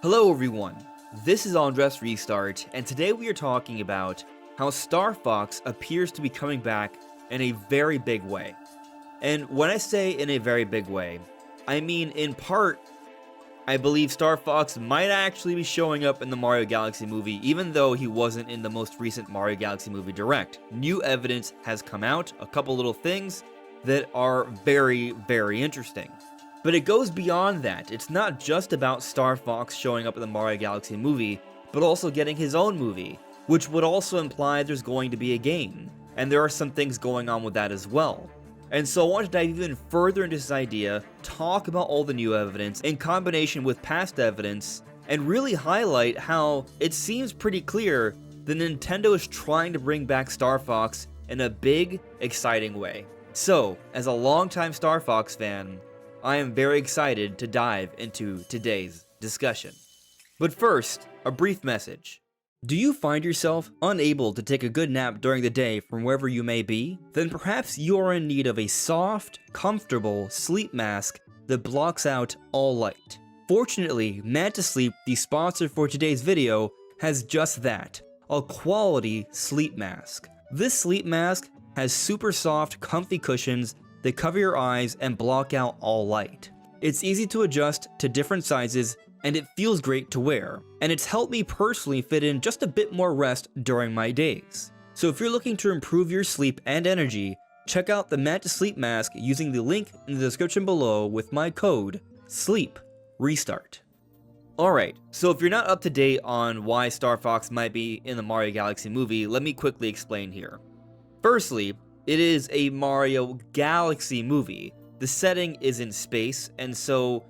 Hello everyone, this is AndresRestart, and today we are talking about how Star Fox appears to be coming back in a very big way. And when I say in a very big way, I mean in part, I believe Star Fox might actually be showing up in the Mario Galaxy movie, even though he wasn't in the most recent Mario Galaxy movie Direct. New evidence has come out, a couple little things that are very, very interesting. But it goes beyond that. It's not just about Star Fox showing up in the Mario Galaxy movie, but also getting his own movie, which would also imply there's going to be a game, and there are some things going on with that as well. And so I want to dive even further into this idea, talk about all the new evidence in combination with past evidence, and really highlight how it seems pretty clear that Nintendo is trying to bring back Star Fox in a big, exciting way. So, as a longtime Star Fox fan, I am very excited to dive into today's discussion. But first, a brief message. Do you find yourself unable to take a good nap during the day from wherever you may be? Then perhaps you are in need of a soft, comfortable sleep mask that blocks out all light. Fortunately, Manta Sleep, the sponsor for today's video, has just that, a quality sleep mask. This sleep mask has super soft, comfy cushions that cover your eyes and block out all light. It's easy to adjust to different sizes, and it feels great to wear, and it's helped me personally fit in just a bit more rest during my days. So if you're looking to improve your sleep and energy, check out the Manta Sleep Mask using the link in the description below with my code SLEEPRESTART. Alright, so if you're not up to date on why Star Fox might be in the Mario Galaxy movie, let me quickly explain here. Firstly, it is a Mario Galaxy movie. The setting is in space, and so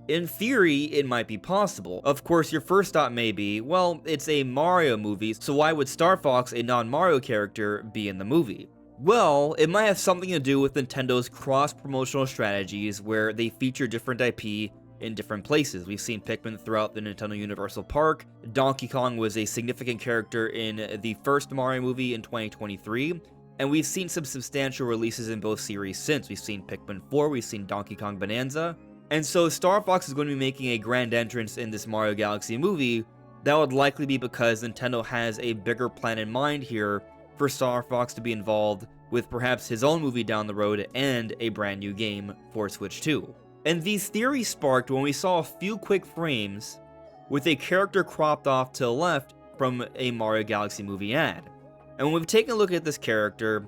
in theory, it might be possible. Of course, your first thought may be, well, it's a Mario movie, so why would Star Fox, a non-Mario character, be in the movie? Well, it might have something to do with Nintendo's cross-promotional strategies where they feature different IP in different places. We've seen Pikmin throughout the Nintendo Universal Park. Donkey Kong was a significant character in the first Mario movie in 2023. And we've seen some substantial releases in both series since. We've seen Pikmin 4, we've seen Donkey Kong Bonanza. And so Star Fox is going to be making a grand entrance in this Mario Galaxy movie. That would likely be because Nintendo has a bigger plan in mind here for Star Fox to be involved with perhaps his own movie down the road and a brand new game for Switch 2. And these theories sparked when we saw a few quick frames with a character cropped off to the left from a Mario Galaxy movie ad. And when we've taken a look at this character,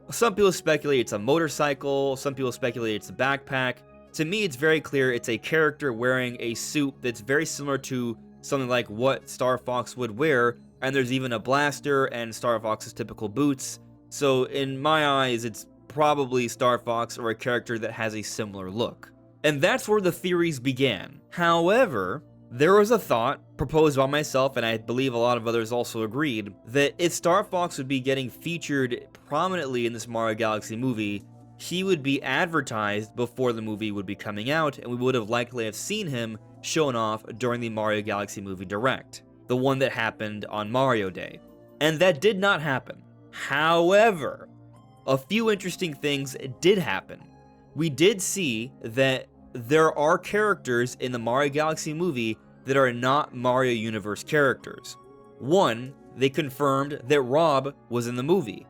some people speculate it's a motorcycle, some people speculate it's a backpack. To me, it's very clear it's a character wearing a suit that's very similar to something like what Star Fox would wear, and there's even a blaster and Star Fox's typical boots. So in my eyes, it's probably Star Fox or a character that has a similar look. And that's where the theories began. However, there was a thought proposed by myself, and I believe a lot of others also agreed, that if Star Fox would be getting featured prominently in this Mario Galaxy movie, he would be advertised before the movie would be coming out, and we would have likely have seen him shown off during the Mario Galaxy movie Direct, the one that happened on Mario Day. And that did not happen. However, a few interesting things did happen. We did see that there are characters in the Mario Galaxy movie that are not Mario Universe characters. One, they confirmed that Rob was in the movie.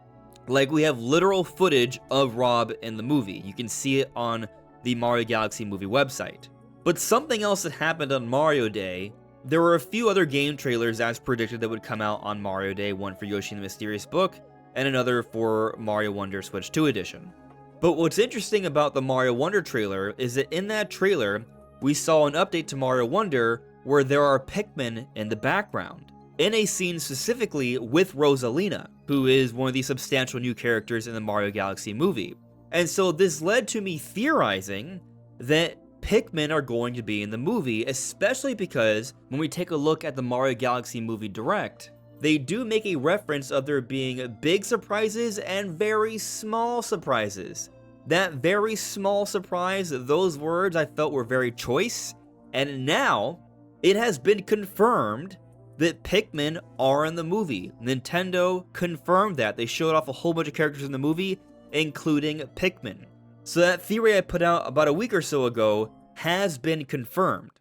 Like, we have literal footage of Rob in the movie. You can see it on the Mario Galaxy movie website. But something else that happened on Mario Day, there were a few other game trailers as predicted that would come out on Mario Day, one for Yoshi and the Mysterious Book, and another for Mario Wonder Switch 2 Edition. But what's interesting about the Mario Wonder trailer is that in that trailer, we saw an update to Mario Wonder where there are Pikmin in the background, in a scene specifically with Rosalina, who is one of the substantial new characters in the Mario Galaxy movie. And so this led to me theorizing that Pikmin are going to be in the movie, especially because when we take a look at the Mario Galaxy movie Direct, they do make a reference of there being big surprises and very small surprises. That very small surprise, those words I felt were very choice, and now it has been confirmed that Pikmin are in the movie. Nintendo confirmed that. They showed off a whole bunch of characters in the movie, including Pikmin. So that theory I put out about a week or so ago has been confirmed.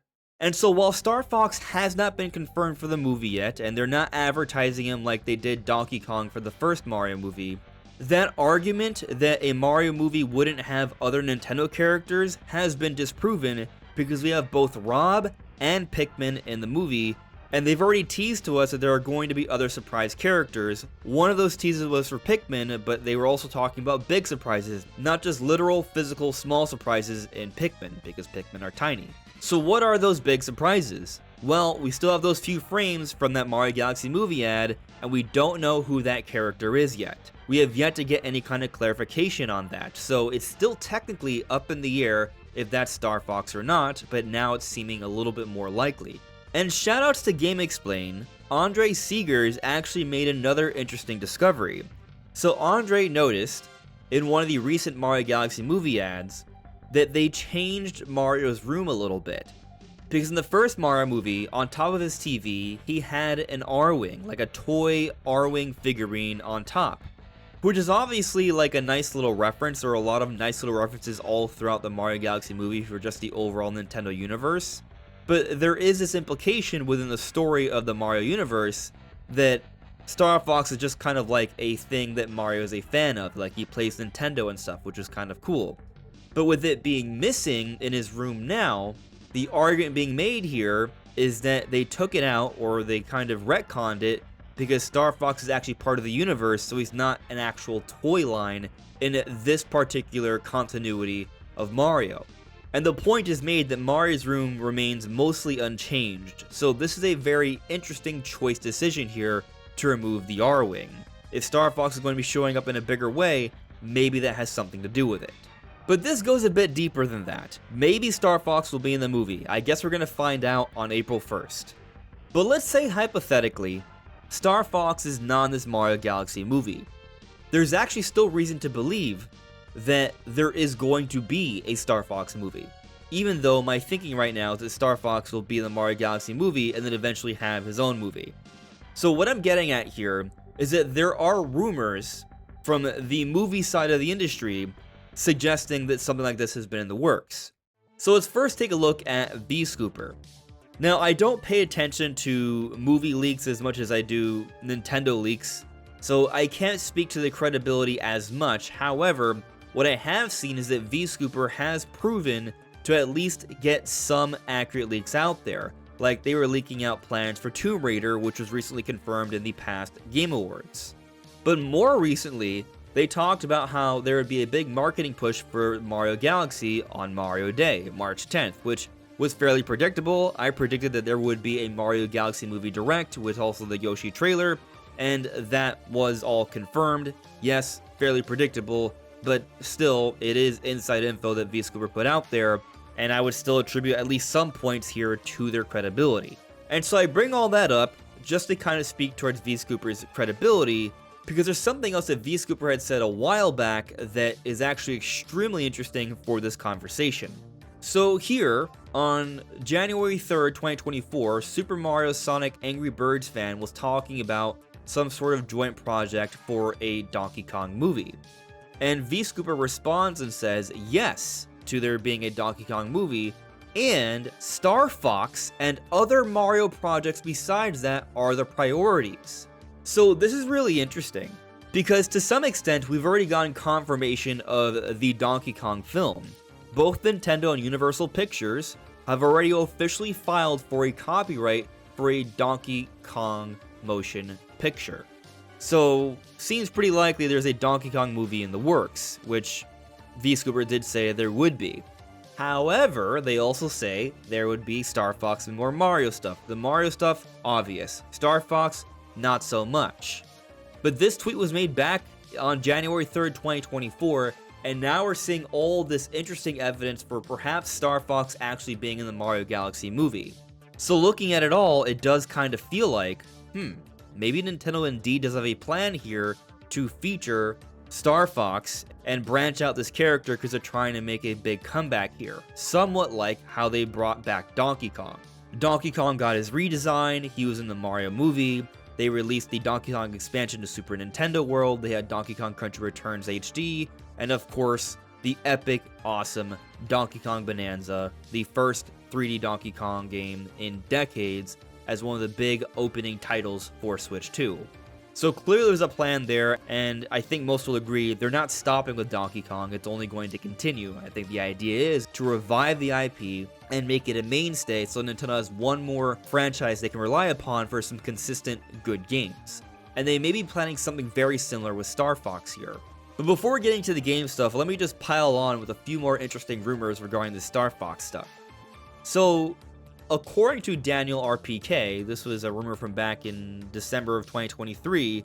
And so while Star Fox has not been confirmed for the movie yet, and they're not advertising him like they did Donkey Kong for the first Mario movie, that argument that a Mario movie wouldn't have other Nintendo characters has been disproven because we have both Rob and Pikmin in the movie, and they've already teased to us that there are going to be other surprise characters. One of those teases was for Pikmin, but they were also talking about big surprises, not just literal, physical, small surprises in Pikmin, because Pikmin are tiny. So what are those big surprises? Well, we still have those few frames from that Mario Galaxy movie ad, and we don't know who that character is yet. We have yet to get any kind of clarification on that, so it's still technically up in the air if that's Star Fox or not, but now it's seeming a little bit more likely. And shoutouts to GameXplain, Andre Seegers actually made another interesting discovery. So Andre noticed, in one of the recent Mario Galaxy movie ads, that they changed Mario's room a little bit. Because in the first Mario movie, on top of his TV, he had an R-Wing, like a toy R-Wing figurine on top. Which is obviously like a nice little reference. There are a lot of nice little references all throughout the Mario Galaxy movie for just the overall Nintendo universe. But there is this implication within the story of the Mario universe that Star Fox is just kind of like a thing that Mario is a fan of, like he plays Nintendo and stuff, which is kind of cool. But with it being missing in his room now, the argument being made here is that they took it out, or they kind of retconned it, because Star Fox is actually part of the universe, so he's not an actual toy line in this particular continuity of Mario. And the point is made that Mario's room remains mostly unchanged, so this is a very interesting choice decision here to remove the R-Wing. If Star Fox is going to be showing up in a bigger way, maybe that has something to do with it. But this goes a bit deeper than that. Maybe Star Fox will be in the movie. I guess we're going to find out on April 1st. But let's say hypothetically, Star Fox is not in this Mario Galaxy movie. There's actually still reason to believe that there is going to be a Star Fox movie. Even though my thinking right now is that Star Fox will be in the Mario Galaxy movie and then eventually have his own movie. So what I'm getting at here is that there are rumors from the movie side of the industry suggesting that something like this has been in the works. So let's first take a look at V-Scooper. Now, I don't pay attention to movie leaks as much as I do Nintendo leaks, so I can't speak to the credibility as much. However, what I have seen is that V-Scooper has proven to at least get some accurate leaks out there. Like they were leaking out plans for Tomb Raider, which was recently confirmed in the past Game Awards. But more recently, they talked about how there would be a big marketing push for Mario Galaxy on Mario Day, March 10th, which was fairly predictable. I predicted that there would be a Mario Galaxy movie direct with also the Yoshi trailer, and that was all confirmed. Yes, fairly predictable, but still, it is inside info that V-Scooper put out there, and I would still attribute at least some points here to their credibility. And so I bring all that up just to kind of speak towards V-Scooper's credibility, because there's something else that V-Scooper had said a while back that is actually extremely interesting for this conversation. So here, on January 3rd, 2024, Super Mario Sonic Angry Birds fan was talking about some sort of joint project for a Donkey Kong movie. And V-Scooper responds and says yes to there being a Donkey Kong movie, and Star Fox and other Mario projects besides that are the priorities. So this is really interesting, because to some extent we've already gotten confirmation of the Donkey Kong film. Both Nintendo and Universal Pictures have already officially filed for a copyright for a Donkey Kong motion picture. So, seems pretty likely there's a Donkey Kong movie in the works, which V-Scooper did say there would be. However, they also say there would be Star Fox and more Mario stuff. The Mario stuff, obvious. Star Fox, not so much. But this tweet was made back on January 3rd, 2024, and now we're seeing all this interesting evidence for perhaps Star Fox actually being in the Mario Galaxy movie. So looking at it all, it does kind of feel like, maybe Nintendo indeed does have a plan here to feature Star Fox and branch out this character because they're trying to make a big comeback here. Somewhat like how they brought back Donkey Kong. Donkey Kong got his redesign, he was in the Mario movie, they released the Donkey Kong expansion to Super Nintendo World, they had Donkey Kong Country Returns HD, and of course, the epic, awesome Donkey Kong Bonanza, the first 3D Donkey Kong game in decades as one of the big opening titles for Switch 2. So clearly there's a plan there, and I think most will agree they're not stopping with Donkey Kong, it's only going to continue. I think the idea is to revive the IP and make it a mainstay so Nintendo has one more franchise they can rely upon for some consistent good games. And they may be planning something very similar with Star Fox here. But before getting to the game stuff, let me just pile on with a few more interesting rumors regarding the Star Fox stuff. So, according to Daniel RPK, this was a rumor from back in December of 2023,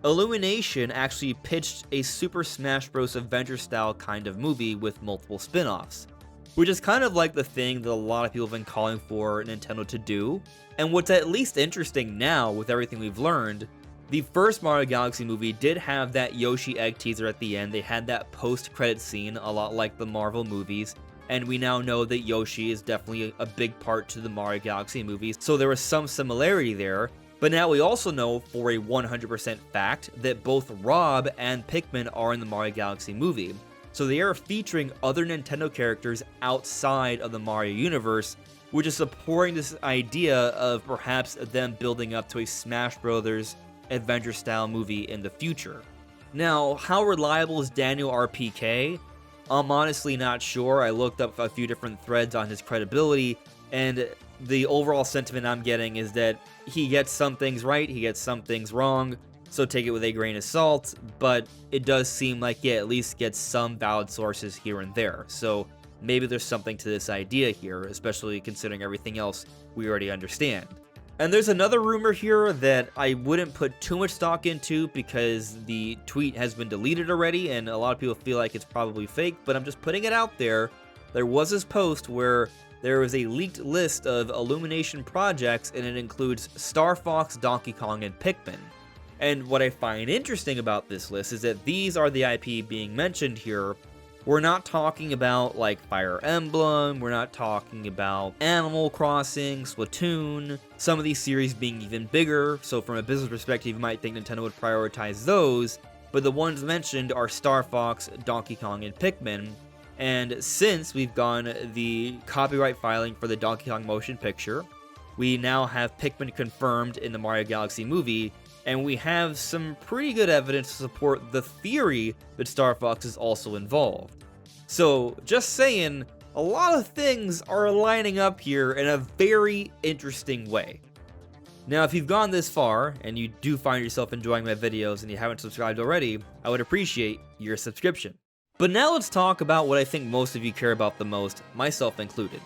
Illumination actually pitched a Super Smash Bros. Adventure style kind of movie with multiple spin-offs, which is kind of like the thing that a lot of people have been calling for Nintendo to do. And what's at least interesting now, with everything we've learned, the first Mario Galaxy movie did have that Yoshi egg teaser at the end. They had that post-credit scene, a lot like the Marvel movies. And we now know that Yoshi is definitely a big part to the Mario Galaxy movies, so there was some similarity there. But now we also know for a 100% fact that both Rob and Pikmin are in the Mario Galaxy movie. So they are featuring other Nintendo characters outside of the Mario universe, which is supporting this idea of perhaps them building up to a Smash Bros. Adventure-style movie in the future. Now, how reliable is Daniel RPK? I'm honestly not sure. I looked up a few different threads on his credibility, and the overall sentiment I'm getting is that he gets some things right, he gets some things wrong, so take it with a grain of salt, but it does seem like he at least gets some valid sources here and there. So maybe there's something to this idea here, especially considering everything else we already understand. And there's another rumor here that I wouldn't put too much stock into because the tweet has been deleted already and a lot of people feel like it's probably fake, but I'm just putting it out there. There was this post where there was a leaked list of Illumination projects and it includes Star Fox, Donkey Kong, and Pikmin. And what I find interesting about this list is that these are the IP being mentioned here. We're not talking about like Fire Emblem, we're not talking about Animal Crossing, Splatoon, some of these series being even bigger, so from a business perspective you might think Nintendo would prioritize those, but the ones mentioned are Star Fox, Donkey Kong, and Pikmin, and since we've gotten the copyright filing for the Donkey Kong motion picture, we now have Pikmin confirmed in the Mario Galaxy movie, and we have some pretty good evidence to support the theory that Star Fox is also involved. So, just saying, a lot of things are lining up here in a very interesting way. Now, if you've gone this far, and you do find yourself enjoying my videos and you haven't subscribed already, I would appreciate your subscription. But now let's talk about what I think most of you care about the most, myself included.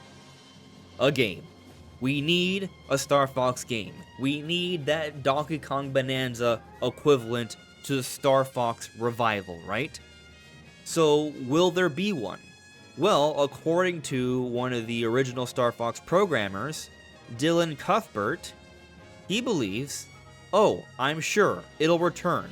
A game. We need a Star Fox game. We need that Donkey Kong Bonanza equivalent to the Star Fox revival, right? So, will there be one? Well, according to one of the original Star Fox programmers, Dylan Cuthbert, he believes, oh, I'm sure, it'll return.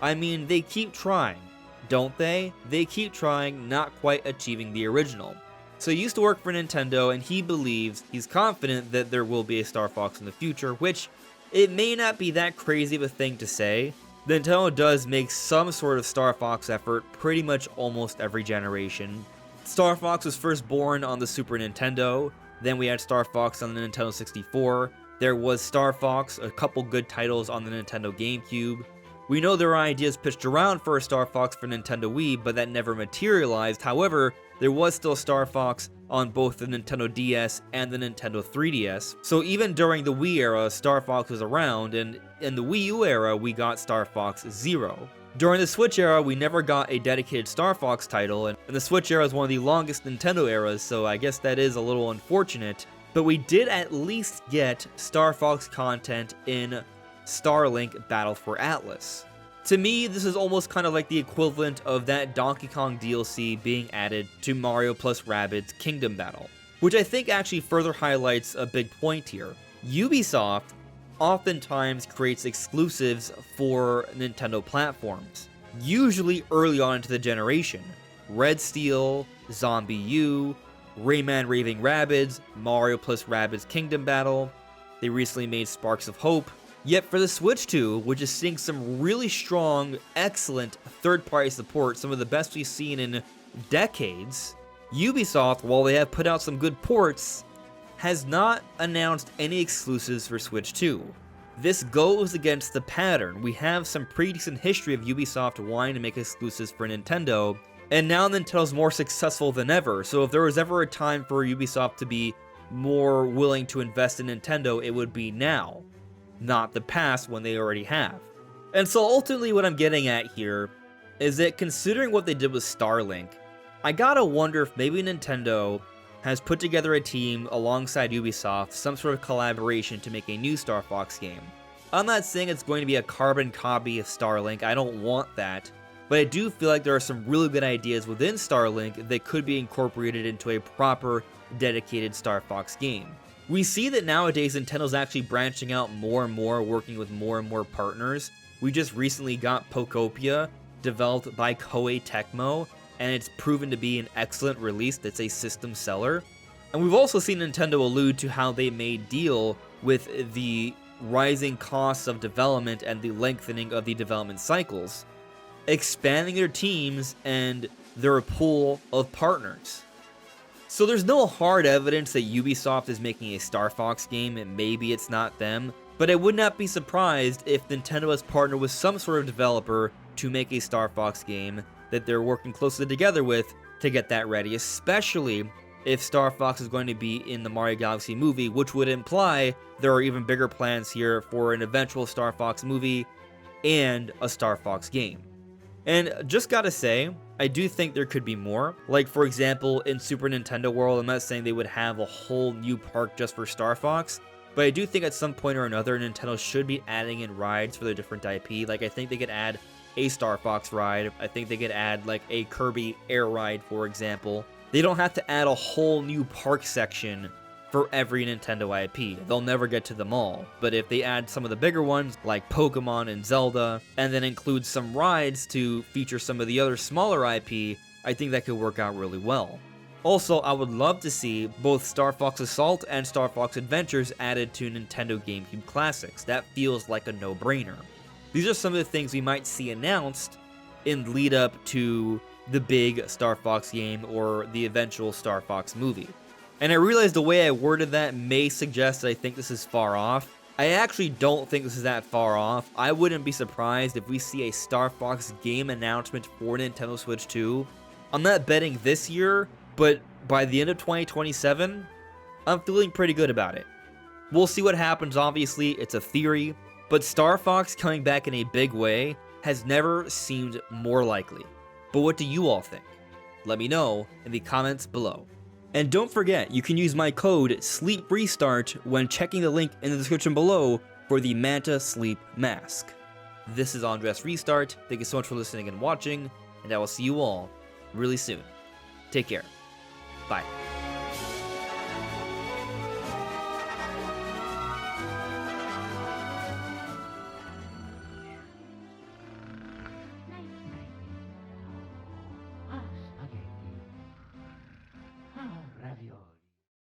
I mean, they keep trying, don't they? They keep trying, not quite achieving the original. So he used to work for Nintendo, and he believes, he's confident that there will be a Star Fox in the future, which it may not be that crazy of a thing to say. Nintendo does make some sort of Star Fox effort pretty much almost every generation. Star Fox was first born on the Super Nintendo, then we had Star Fox on the Nintendo 64, there was Star Fox, a couple good titles on the Nintendo GameCube. We know there are ideas pitched around for a Star Fox for Nintendo Wii, but that never materialized. However, there was still Star Fox on both the Nintendo DS and the Nintendo 3DS. So even during the Wii era, Star Fox was around, and in the Wii U era, we got Star Fox Zero. During the Switch era, we never got a dedicated Star Fox title, and the Switch era is one of the longest Nintendo eras, so I guess that is a little unfortunate. But we did at least get Star Fox content in Starlink Battle for Atlas. To me, this is almost kind of like the equivalent of that Donkey Kong DLC being added to Mario plus Rabbids Kingdom Battle, which I think actually further highlights a big point here. Ubisoft oftentimes creates exclusives for Nintendo platforms, usually early on into the generation. Red Steel, Zombie U, Rayman Raving Rabbids, Mario plus Rabbids Kingdom Battle. They recently made Sparks of Hope. Yet for the Switch 2, which is seeing some really strong, excellent third-party support, some of the best we've seen in decades, Ubisoft, while they have put out some good ports, has not announced any exclusives for Switch 2. This goes against the pattern. We have some pretty decent history of Ubisoft wanting to make exclusives for Nintendo, and now Nintendo's more successful than ever, so if there was ever a time for Ubisoft to be more willing to invest in Nintendo, it would be now, not the past when they already have. And so ultimately what I'm getting at here is that considering what they did with Starlink, I gotta wonder if maybe Nintendo has put together a team alongside Ubisoft, some sort of collaboration to make a new Star Fox game. I'm not saying it's going to be a carbon copy of Starlink, I don't want that, but I do feel like there are some really good ideas within Starlink that could be incorporated into a proper, dedicated Star Fox game. We see that nowadays Nintendo's actually branching out more and more, working with more and more partners. We just recently got Pokopia, developed by Koei Tecmo, and it's proven to be an excellent release that's a system seller. And we've also seen Nintendo allude to how they may deal with the rising costs of development and the lengthening of the development cycles, expanding their teams and their pool of partners. So there's no hard evidence that Ubisoft is making a Star Fox game, and maybe it's not them, but I would not be surprised if Nintendo has partnered with some sort of developer to make a Star Fox game that they're working closely together with to get that ready, especially if Star Fox is going to be in the Mario Galaxy movie, which would imply there are even bigger plans here for an eventual Star Fox movie and a Star Fox game. And just gotta say, I do think there could be more. Like, for example, in Super Nintendo World, I'm not saying they would have a whole new park just for Star Fox, but I do think at some point or another, Nintendo should be adding in rides for their different IP. Like, I think they could add a Star Fox ride. I think they could add, like, a Kirby Air ride, for example. They don't have to add a whole new park section for every Nintendo IP. They'll never get to them all. But if they add some of the bigger ones, like Pokemon and Zelda, and then include some rides to feature some of the other smaller IP, I think that could work out really well. Also, I would love to see both Star Fox Assault and Star Fox Adventures added to Nintendo GameCube Classics. That feels like a no-brainer. These are some of the things we might see announced in lead up to the big Star Fox game or the eventual Star Fox movie. And I realize the way I worded that may suggest that I think this is far off. I actually don't think this is that far off. I wouldn't be surprised if we see a Star Fox game announcement for Nintendo Switch 2. I'm not betting this year, but by the end of 2027, I'm feeling pretty good about it. We'll see what happens, obviously, it's a theory, but Star Fox coming back in a big way has never seemed more likely. But what do you all think? Let me know in the comments below. And don't forget, you can use my code SLEEPRESTART when checking the link in the description below for the Manta Sleep Mask. This is AndresRestart. Thank you so much for listening and watching, and I will see you all really soon. Take care. Bye.